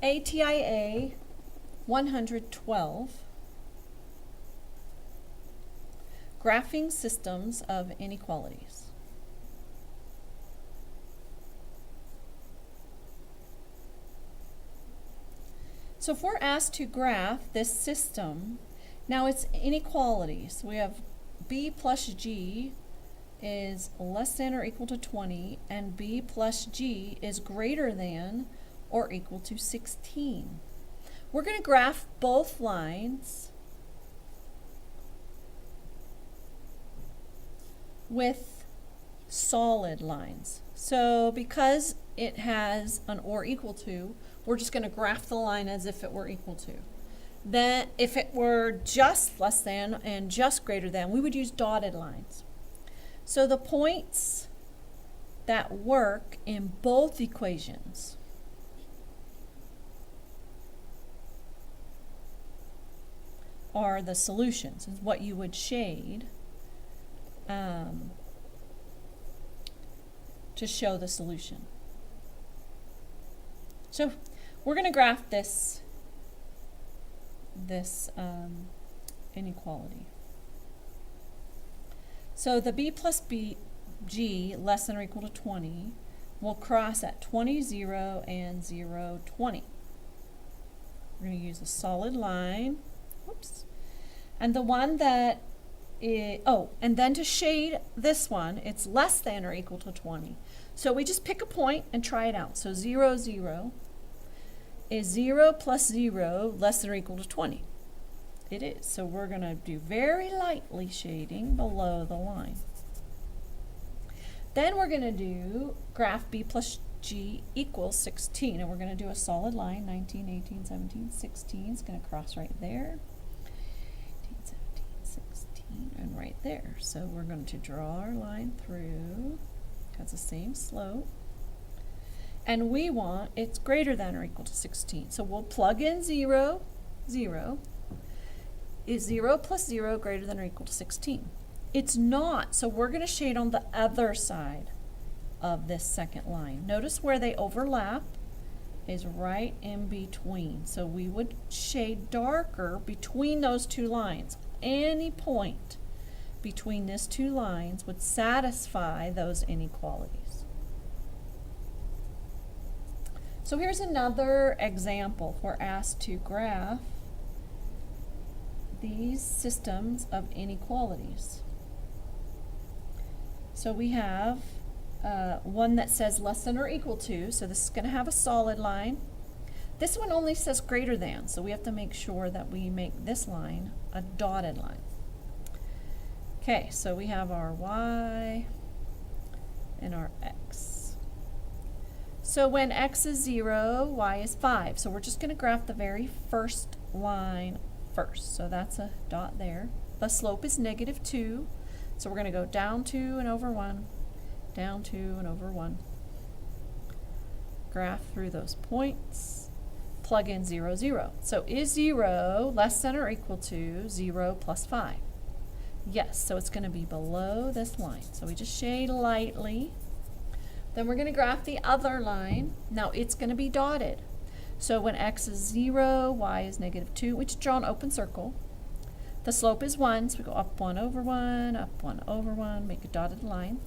ATIA 112, Graphing Systems of Inequalities. So if we're asked to graph this system, now it's inequalities. We have b plus g is less than or equal to 20, and b plus g is greater than or equal to 16. We're going to graph both lines with solid lines. So because it has an or equal to, we're just going to graph the line as if it were equal to. Then if it were just less than and just greater than, we would use dotted lines. So the points that work in both equations are the solutions, is what you would shade to show the solution. So we're going to graph this inequality. So the b plus g less than or equal to 20 will cross at 20, 0, and 0, 20. We're going to use a solid line. Whoops. And the one that is, and then to shade this one, it's less than or equal to 20. So we just pick a point and try it out. So 0, 0 is 0 plus 0 less than or equal to 20. It is. So we're going to do very lightly shading below the line. Then we're going to do graph b plus g equals 16. And we're going to do a solid line, 19, 18, 17, 16. It's going to cross right there. 18, 17, 16, and right there. So we're going to draw our line through. Has the same slope. And we want it's greater than or equal to 16. So we'll plug in 0, 0. Is 0 plus 0 greater than or equal to 16? It's not, so we're going to shade on the other side of this second line. Notice where they overlap is right in between. So we would shade darker between those two lines. Any point between these two lines would satisfy those inequalities. So here's another example. We're asked to graph these systems of inequalities. So we have one that says less than or equal to, so this is going to have a solid line. This one only says greater than, so we have to make sure that we make this line a dotted line. Okay, so we have our y and our x. So when x is 0, y is 5. So we're just going to graph the very first line first. So that's a dot there. The slope is -2. So we're going to go down 2 and over 1, down 2 and over 1. Graph through those points. Plug in 0, 0. So is 0 less than or equal to 0 plus 5? Yes, so it's going to be below this line. So we just shade lightly. Then we're going to graph the other line. Now it's going to be dotted. So when x is 0, y is -2, we just draw an open circle. The slope is 1, so we go up 1 over 1, up 1 over 1, make a dotted line.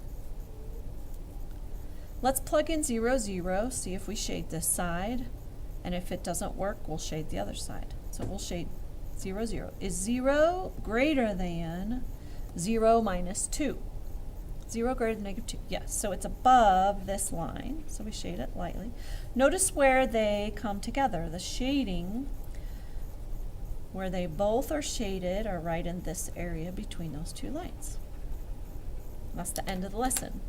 Let's plug in 0, 0, see if we shade this side. And if it doesn't work, we'll shade the other side. So we'll shade 0, 0. Is 0 greater than 0 minus 2? 0 greater than -2. Yes, so it's above this line. So we shade it lightly. Notice where they come together. The shading, where they both are shaded, are right in this area between those two lines. That's the end of the lesson.